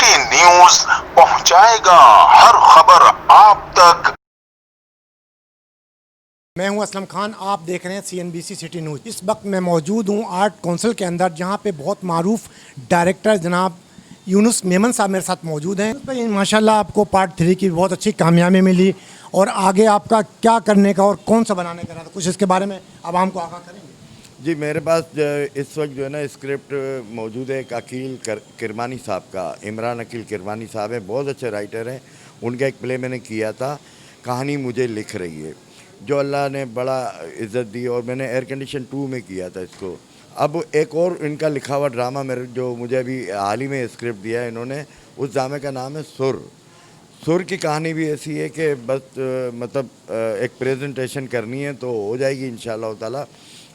City news पहुंचाएगा हर खबर आप तक। मैं हूं असलम खान, आप देख रहे हैं CNBC सिटी न्यूज़। इस वक्त मैं मौजूद हूं आर्ट काउंसिल के अंदर, जहां पे बहुत मारूफ डायरेक्टर जनाब यूनुस मेमन साहब मेरे साथ मौजूद हैं। भाई माशाल्लाह आपको पार्ट 3 की बहुत अच्छी कामयाबी मिली, और आगे आपका क्या करने का और कौन सा बनाने का रहा था, कुछ इसके बारे में अब हमको आगाह करेंगे। जी, मेरे पास इस वक्त जो है ना स्क्रिप्ट मौजूद है एक किरमानी साहब का। इमरान अकील किरमानी साहब हैं, बहुत अच्छे राइटर हैं। उनका एक प्ले मैंने किया था, कहानी मुझे लिख रही है, जो अल्लाह ने बड़ा इज़्ज़त दी, और मैंने एयर कंडीशन 2 में किया था इसको। अब एक और इनका लिखा हुआ ड्रामा मेरे जो मुझे अभी हाल ही में स्क्रिप्ट दिया है इन्होंने, उस ड्रामे का नाम है सुर। सुर की कहानी भी ऐसी है कि बस मतलब एक प्रेजेंटेशन करनी है तो हो जाएगी इंशाअल्लाह ताला।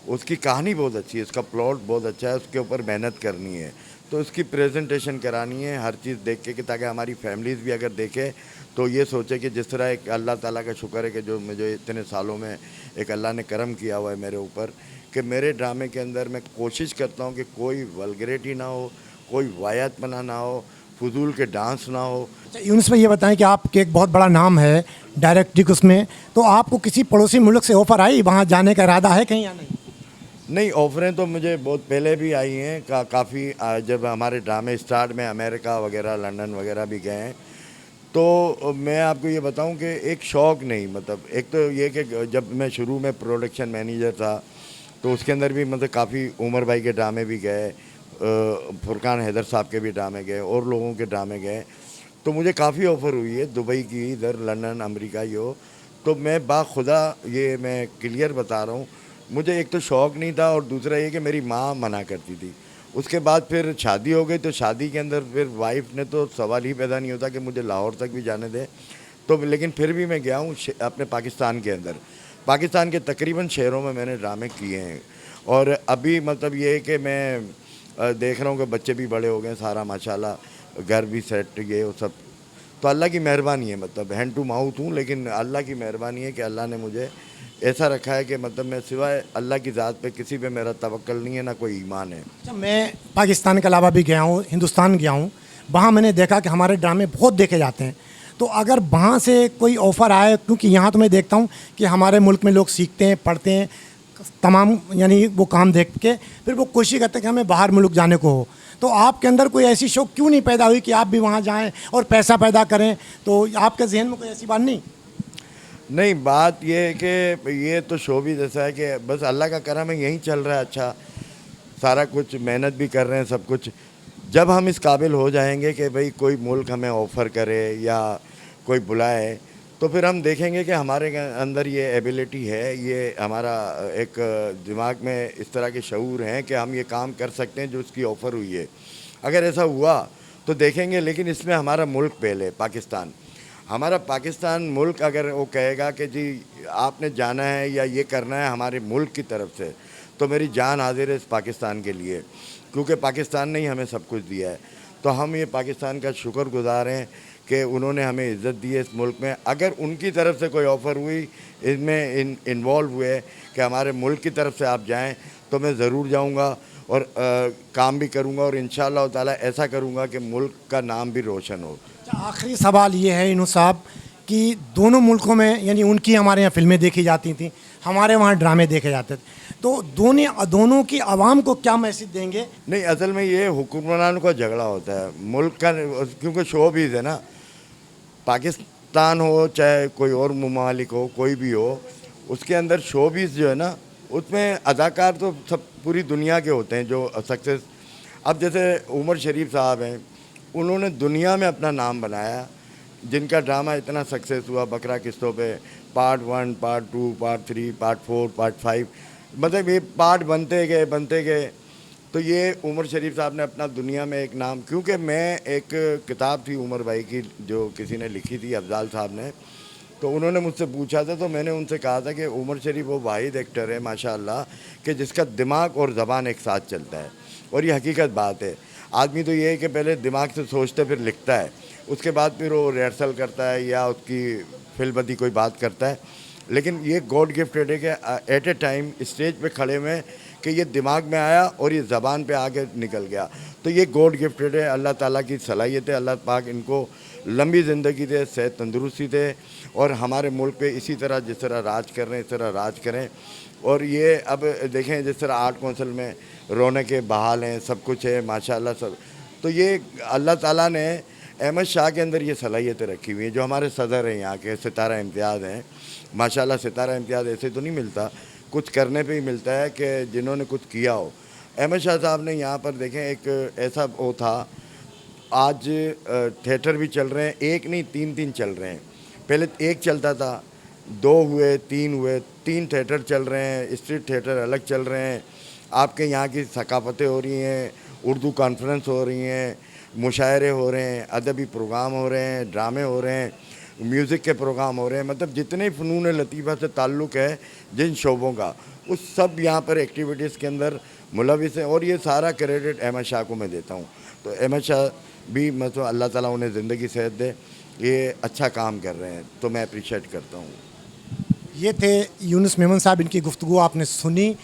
उसकी कहानी बहुत अच्छी है, उसका प्लॉट बहुत अच्छा है, उसके ऊपर मेहनत करनी है, तो उसकी प्रेजेंटेशन करानी है हर चीज़ देख के, कि ताकि हमारी फैमिलीज़ भी अगर देखे तो ये सोचे कि जिस तरह एक अल्लाह ताला का शुक्र है कि जो मुझे इतने सालों में एक अल्लाह ने करम किया हुआ है मेरे ऊपर, कि मेरे ड्रामे के अंदर मैं कोशिश करता हूँ कि कोई वल्गैरिटी ना हो, कोई वाहियातपना ना हो, फजूल के डांस ना हो। अच्छा यूनुस भाई, ये बताएं कि आपके एक बहुत बड़ा नाम है डायरेक्टिक उसमें, तो आपको किसी पड़ोसी मुल्क से ऑफ़र आई, वहाँ जाने का इरादा है कहीं या नहीं? नहीं, ऑफ़रें तो मुझे बहुत पहले भी आई हैं, काफ़ी जब हमारे ड्रामे स्टार्ट में अमेरिका वगैरह लंदन वगैरह भी गए हैं। तो मैं आपको ये बताऊं कि एक शौक़ नहीं, मतलब एक तो ये कि जब मैं शुरू में प्रोडक्शन मैनेजर था तो उसके अंदर भी मतलब काफ़ी उमर भाई के ड्रामे भी गए, फुरकान हैदर साहब के भी ड्रामे गए और लोगों के ड्रामे गए, तो मुझे काफ़ी ऑफ़र हुई है दुबई की, इधर लंदन अमेरिका यो। तो मैं बाखुदा ये मैं क्लियर बता रहा हूँ, मुझे एक तो शौक़ नहीं था, और दूसरा ये कि मेरी माँ मना करती थी। उसके बाद फिर शादी हो गई, तो शादी के अंदर फिर वाइफ ने तो सवाल ही पैदा नहीं होता कि मुझे लाहौर तक भी जाने दे। तो लेकिन फिर भी मैं गया हूँ अपने पाकिस्तान के अंदर, पाकिस्तान के तकरीबन शहरों में मैंने ड्रामे किए हैं। और अभी मतलब ये है कि मैं देख रहा हूँ कि बच्चे भी बड़े हो गए सारा माशाल्लाह, घर भी सेट ये वो सब, तो अल्लाह की मेहरबानी है। मतलब हैंड टू माउथ हूँ, लेकिन अल्लाह की मेहरबानी है कि अल्लाह ने मुझे ऐसा रखा है कि मतलब मैं सिवाय अल्लाह की ज़ात पे किसी पे मेरा तवक्ल नहीं है, ना कोई ईमान है। अच्छा, मैं पाकिस्तान के अलावा भी गया हूँ, हिंदुस्तान गया हूँ, वहाँ मैंने देखा कि हमारे ड्रामे बहुत देखे जाते हैं। तो अगर वहाँ से कोई ऑफ़र आए, क्योंकि यहाँ तो मैं देखता हूँ कि हमारे मुल्क में लोग सीखते हैं, पढ़ते हैं, तमाम यानी वो काम देख के फिर वो कोशिश करते हैं कि हमें बाहर मुल्क जाने को हो। तो आपके अंदर कोई ऐसी शौक क्यों नहीं पैदा हुई कि आप भी वहाँ जाएँ और पैसा पैदा करें? तो आपके जहन में कोई ऐसी बात नहीं? नहीं, बात ये है कि ये तो शो भी जैसा है कि बस अल्लाह का करम है, यहीं चल रहा है अच्छा, सारा कुछ मेहनत भी कर रहे हैं सब कुछ। जब हम इस काबिल हो जाएंगे कि भाई कोई मुल्क हमें ऑफ़र करे या कोई बुलाए, तो फिर हम देखेंगे कि हमारे अंदर ये एबिलिटी है, ये हमारा एक दिमाग में इस तरह के शऊर हैं कि हम ये काम कर सकते हैं जो उसकी ऑफ़र हुई है। अगर ऐसा हुआ तो देखेंगे, लेकिन इसमें हमारा मुल्क पहले, पाकिस्तान, हमारा पाकिस्तान मुल्क अगर वो कहेगा कि जी आपने जाना है या ये करना है हमारे मुल्क की तरफ से, तो मेरी जान हाजिर है इस पाकिस्तान के लिए, क्योंकि पाकिस्तान ने ही हमें सब कुछ दिया है। तो हम ये पाकिस्तान का शुक्रगुज़ार हैं कि उन्होंने हमें इज़्ज़त दी है इस मुल्क में। अगर उनकी तरफ से कोई ऑफ़र हुई, इसमें इन्वॉल्व हुए कि हमारे मुल्क की तरफ से आप जाएँ, तो मैं ज़रूर जाऊँगा और काम भी करूँगा, और इंशाअल्लाह ताला ऐसा करूँगा कि मुल्क का नाम भी रोशन हो। अच्छा, आखिरी सवाल ये है यूनुस साहब कि दोनों मुल्कों में, यानी उनकी हमारे यहाँ फ़िल्में देखी जाती थी, हमारे वहाँ ड्रामे देखे जाते थे, तो दोनों की आवाम को क्या मैसेज देंगे? नहीं, असल में ये हुक्मरानों का झगड़ा होता है मुल्क का, क्योंकि शोबिज़ है ना, पाकिस्तान हो चाहे कोई और ममालिक हो, कोई भी हो, उसके अंदर शोबिज़ जो है ना, उसमें अदाकार तो सब पूरी दुनिया के होते हैं जो सक्सेस। अब जैसे उमर शरीफ साहब हैं, उन्होंने दुनिया में अपना नाम बनाया, जिनका ड्रामा इतना सक्सेस हुआ बकरा किस्तों पे, part 1, part 2, part 3, part 4, part 5, मतलब ये पार्ट बनते गए। तो ये उमर शरीफ साहब ने अपना दुनिया में एक नाम, क्योंकि मैं एक किताब थी उमर भाई की जो किसी ने लिखी थी, अफजाल साहब ने, तो उन्होंने मुझसे पूछा था, तो मैंने उनसे कहा था कि उमर शरीफ वो वाहिद एक्टर है माशाअल्लाह कि जिसका दिमाग और ज़बान एक साथ चलता है, और ये हकीकत बात है। आदमी तो ये है कि पहले दिमाग से सोचता है फिर लिखता है, उसके बाद फिर वो रिहर्सल करता है या उसकी फिल्मबदी कोई बात करता है, लेकिन ये गॉड गिफ्टेड है कि एट ए टाइम स्टेज पे खड़े में कि ये दिमाग में आया और ये ज़बान पे आके निकल गया। तो ये गॉड गिफ्टेड है, अल्लाह ताला की सलाहियत है। अल्लाह पाक इनको लंबी ज़िंदगी दे, सेहत तंदुरुस्ती दे और हमारे मुल्क पे इसी तरह जिस तरह राज कर रहे हैं इस तरह राज करें। और ये अब देखें जिस तरह आर्ट कौंसिल में रौनकें बहाल हैं, सब कुछ है माशाल्लाह सब। तो ये अल्लाह ताला ने अहमद शाह के अंदर ये सलाहियतें रखी हुई हैं। जो हमारे सदर हैं यहाँ के सितारा इम्तियाज़ हैं, माशाल्लाह सितारा इम्तियाज़ ऐसे तो नहीं मिलता, कुछ करने पे ही मिलता है कि जिन्होंने कुछ किया हो। अहमद शाह साहब ने यहाँ पर देखें एक ऐसा वो था, आज थिएटर भी चल रहे हैं, एक नहीं तीन तीन चल रहे हैं। पहले एक चलता था, दो हुए, तीन हुए, तीन थिएटर चल रहे हैं, स्ट्रीट थिएटर अलग चल रहे हैं। आपके यहाँ की सकाफतें हो रही हैं, उर्दू कॉन्फ्रेंस हो रही हैं, मुशायरे हो रहे हैं, अदबी प्रोग्राम हो रहे हैं, ड्रामे हो रहे हैं, म्यूज़िक के प्रोग्राम हो रहे हैं। मतलब जितने फ़नून लतीफ़ा से ताल्लुक़ है जिन शोबों का, उस सब यहाँ पर एक्टिविटीज़ के अंदर मुलविस हैं। और ये सारा क्रेडिट अहमद शाह को मैं देता हूँ। तो अहमद शाह भी मतलब अल्लाह ताला उन्हें ज़िंदगी सेहत दे, ये अच्छा काम कर रहे हैं, तो मैं अप्रिशिएट करता हूँ। ये थे यूनुस मेमन साहब, इनकी गुफ्तगू आपने सुनी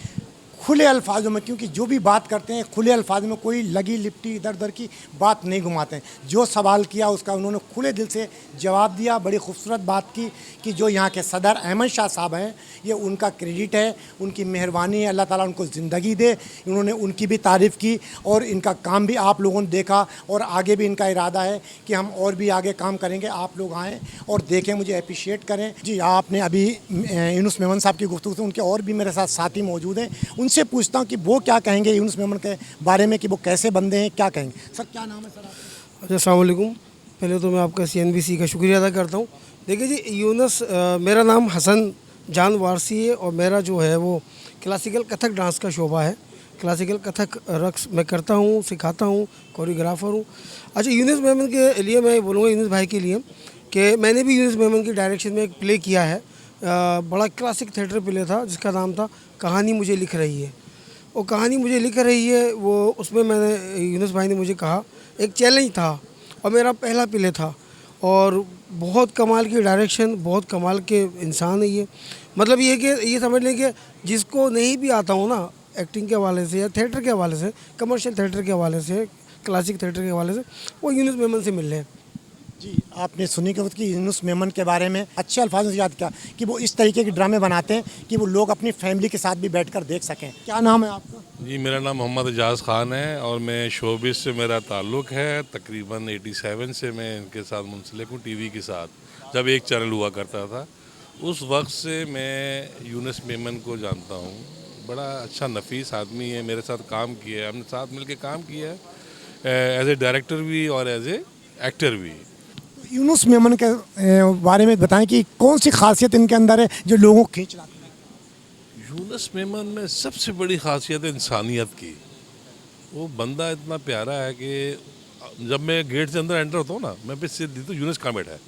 खुले अल्फाजों में, क्योंकि जो भी बात करते हैं खुले अल्फाज में, कोई लगी लिपटी इधर उधर की बात नहीं घुमाते हैं। जो सवाल किया उसका उन्होंने खुले दिल से जवाब दिया। बड़ी खूबसूरत बात की कि जो यहाँ के सदर अहमद शाह साहब हैं, ये उनका क्रेडिट है, उनकी मेहरबानी है, अल्लाह ताला उनको ज़िंदगी दे। उन्होंने उनकी भी तारीफ़ की और इनका काम भी आप लोगों ने देखा और आगे भी इनका इरादा है कि हम और भी आगे काम करेंगे। आप लोग आएँ और देखें, मुझे अप्रिशिएट करें। जी, आपने अभी यूनुस मेमन साहब की गुफ्तगू से, उनके और भी मेरे साथ साथी मौजूद हैं, उनसे पूछता हूँ कि वो क्या कहेंगे यूनुस मेमन के बारे में, कि वो कैसे बंदे हैं, क्या कहेंगे। सर क्या नाम है सर आपका? अच्छा, अस्सलाम वालेकुम। पहले तो मैं आपका CNBC का शुक्रिया अदा करता हूँ। देखिए जी, यूनुस मेरा नाम हसन जान वारसी है और मेरा जो है वो क्लासिकल कथक डांस का शोबा है। क्लासिकल कथक रक्स मैं करता हूँ, सिखाता हूँ, कोरियोग्राफर हूँ। अच्छा, यूनुस मेमन के लिए मैं बोलूँगा, यूनुस भाई के लिए, कि मैंने भी यूनुस मेमन की डायरेक्शन में एक प्ले किया है। बड़ा क्लासिक थिएटर प्ले था जिसका नाम था कहानी मुझे लिख रही है। वो कहानी मुझे लिख रही है, वो उसमें मैंने, यूनुस भाई ने मुझे कहा, एक चैलेंज था और मेरा पहला प्ले था और बहुत कमाल की डायरेक्शन, बहुत कमाल के इंसान है ये। मतलब ये कि ये समझ लें कि जिसको नहीं भी आता हो ना एक्टिंग के हवाले से या थिएटर के हवाले से, कमर्शियल थिएटर के हवाले से, क्लासिक थिएटर के हवाले से, वो यूनुस मेमन से मिल रहे हैं। जी, आपने सुनी कि यूनुस मेमन के बारे में अच्छे अल्फाजों से याद किया कि वो इस तरीके के ड्रामे बनाते हैं कि वो लोग अपनी फैमिली के साथ भी बैठकर देख सकें। क्या नाम है आपका? जी, मेरा नाम मोहम्मद एजाज ख़ान है और मैं शोबिस से मेरा ताल्लुक़ है। तकरीबन 87 से मैं इनके साथ मुंसलिक हूँ, टीवी के साथ। जब एक चैनल हुआ करता था, उस वक्त से मैं यूनुस मेमन को जानता हूँ। बड़ा अच्छा नफीस आदमी है, मेरे साथ काम किया है, हमने साथ मिलकर काम किया है, एज ए डायरेक्टर भी और एज ए एक्टर भी। यूनुस मेमन के बारे में बताएं कि कौन सी खासियत इनके अंदर है जो लोगों को खींच लाती है? यूनुस मेमन में सबसे बड़ी खासियत है इंसानियत की। वो बंदा इतना प्यारा है कि जब मैं गेट से अंदर एंटर होता हूँ ना, मैं फिर दी तो यूनुस कहाँ बैठा है,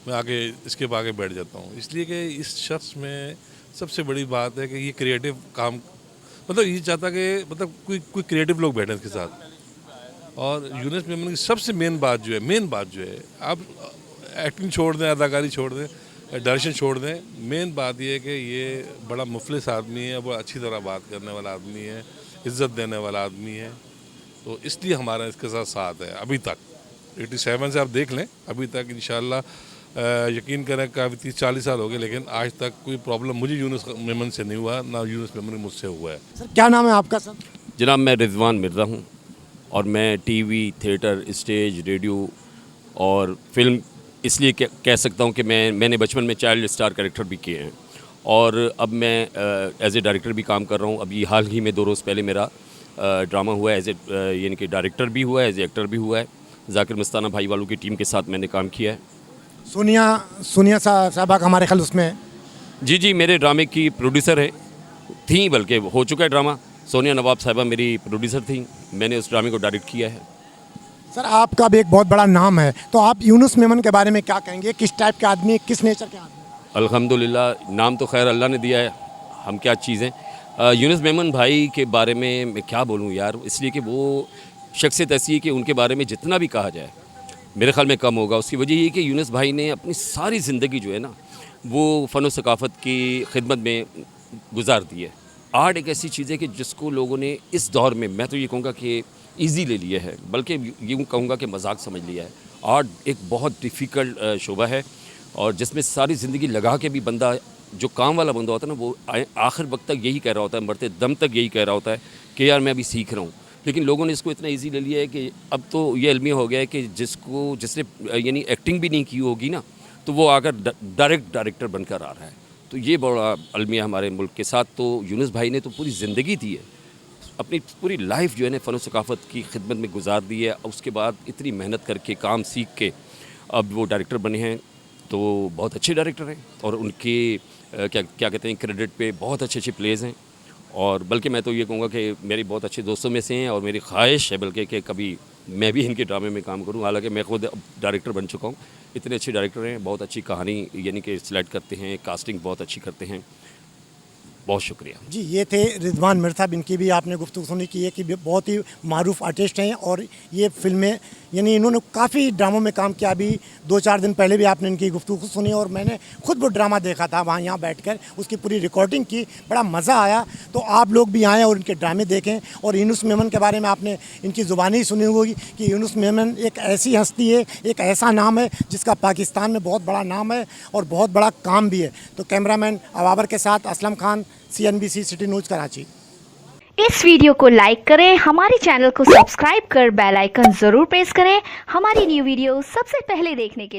मैं आगे इसके आगे बैठ जाता हूँ। इसलिए कि इस शख्स में सबसे बड़ी बात है कि ये क्रिएटिव काम, मतलब ये चाहता कि मतलब कोई क्रिएटिव लोग बैठे इसके साथ। और यूनुस मेमन की सबसे मेन बात जो है, आप एक्टिंग छोड़ दें, अदाकारी छोड़ दें, डायरेक्शन छोड़ दें, मेन बात ये है कि ये बड़ा मुफलिस आदमी है, वो अच्छी तरह बात करने वाला आदमी है, इज़्ज़त देने वाला आदमी है। तो इसलिए हमारा इसके साथ है अभी तक। 87 से आप देख लें, अभी तक इंशाल्लाह यकीन करें काफ़ी 30-40 साल हो गए, लेकिन आज तक कोई प्रॉब्लम मुझे यूनुस मेमन से नहीं हुआ, ना यूनुस मेमन मुझसे हुआ है। सर क्या नाम है आपका? सर जनाब, मैं रिजवान मिर्ज़ा हूँ और मैं टीवी, थिएटर, स्टेज, रेडियो और फिल्म इसलिए कह सकता हूँ कि मैंने बचपन में चाइल्ड स्टार कैरेक्टर भी किए हैं और अब मैं एज ए डायरेक्टर भी काम कर रहा हूँ। अभी हाल ही में 2 रोज़ पहले मेरा ड्रामा हुआ है, एज ए यानी कि डायरेक्टर भी हुआ है, एज ए एक्टर भी हुआ है। जाकिर मस्ताना भाई वालों की टीम के साथ मैंने काम किया है। सोनिया साहबा का हमारे ख्याल उसमें है। जी, मेरे ड्रामे की प्रोड्यूसर है, थी, बल्कि हो चुका है ड्रामा। सोनिया नवाब साहिबा मेरी प्रोड्यूसर थी, मैंने उस ड्रामे को डायरेक्ट किया है। सर आपका भी एक बहुत बड़ा नाम है, तो आप यूनुस मेमन के बारे में क्या कहेंगे? किस टाइप के आदमी, किस नेचर के आदमी? अल्हम्दुलिल्लाह, नाम तो खैर अल्लाह ने दिया है, हम क्या चीज़ें। यूनुस मेमन भाई के बारे में मैं क्या बोलूँ यार, इसलिए कि वो शख्सियत ऐसी है कि उनके बारे में जितना भी कहा जाए मेरे ख्याल में कम होगा। उसकी वजह ये कि यूनुस भाई ने अपनी सारी ज़िंदगी जो है ना, वो फ़न व सकाफ़त की खिदमत में गुजार दी है। आर्ट एक ऐसी चीज़ है कि जिसको लोगों ने इस दौर में, मैं तो ये कहूँगा कि ईजी ले लिया है, बल्कि यूँ कहूँगा कि मजाक समझ लिया है। आर्ट एक बहुत डिफ़िकल्ट शोबा है और जिसमें सारी ज़िंदगी लगा के भी बंदा, जो काम वाला बंदा होता है ना, वो आखिर वक्त तक यही कह रहा होता है, मरते दम तक यही कह रहा होता है कि यार मैं अभी सीख रहा हूँ। लेकिन लोगों ने इसको इतना इजी ले लिया है कि अब तो ये अलमिया हो गया है कि जिसने यानी एक्टिंग भी नहीं की होगी ना, तो वो आकर डायरेक्ट डायरेक्टर बनकर आ रहा है। तो ये बड़ा अलमिया हमारे मुल्क के साथ। तो यूनुस भाई ने तो पूरी ज़िंदगी दी है, अपनी पूरी लाइफ जो है ना फ़न सकाफ़त की खिदमत में गुजार दी है। उसके बाद इतनी मेहनत करके, काम सीख के अब वो डायरेक्टर बने हैं, तो बहुत अच्छे डायरेक्टर हैं और उनके क्या कहते हैं, क्रेडिट पे बहुत अच्छे अच्छे प्लेज़ हैं। और बल्कि मैं तो ये कहूँगा कि मेरी बहुत अच्छे दोस्तों में से हैं और मेरी ख्वाहिश है बल्कि कि कभी मैं भी इनके ड्रामे में काम करूँ। हालांकि मैं खुद डायरेक्टर बन चुका हूँ। इतने अच्छे डायरेक्टर हैं, बहुत अच्छी कहानी यानी कि सिलेक्ट करते हैं, कास्टिंग बहुत अच्छी करते हैं। बहुत शुक्रिया जी। ये थे रिजवान मिर साहब, इनकी भी आपने गुफ्तगू सुनी की है कि बहुत ही मारूफ आर्टिस्ट हैं और ये फिल्में यानी इन्होंने काफ़ी ड्रामों में काम किया। अभी 2-4 दिन पहले भी आपने इनकी गुफ्तगू सुनी और मैंने खुद वो ड्रामा देखा था वहाँ यहाँ बैठकर, उसकी पूरी रिकॉर्डिंग की, बड़ा मज़ा आया। तो आप लोग भी आएँ और इनके ड्रामे देखें। और यूनुस मेमन के बारे में आपने इनकी ज़ुबानी ही सुनी होगी कि यूनुस मेमन एक ऐसी हस्ती है, एक ऐसा नाम है जिसका पाकिस्तान में बहुत बड़ा नाम है और बहुत बड़ा काम भी है। तो कैमरामैन अबाबर के साथ Aslam Khan, CNBC city news Karachi. इस वीडियो को लाइक करें, हमारे चैनल को सब्सक्राइब कर बेल आइकन जरूर प्रेस करें हमारी न्यू वीडियो सबसे पहले देखने के लिए।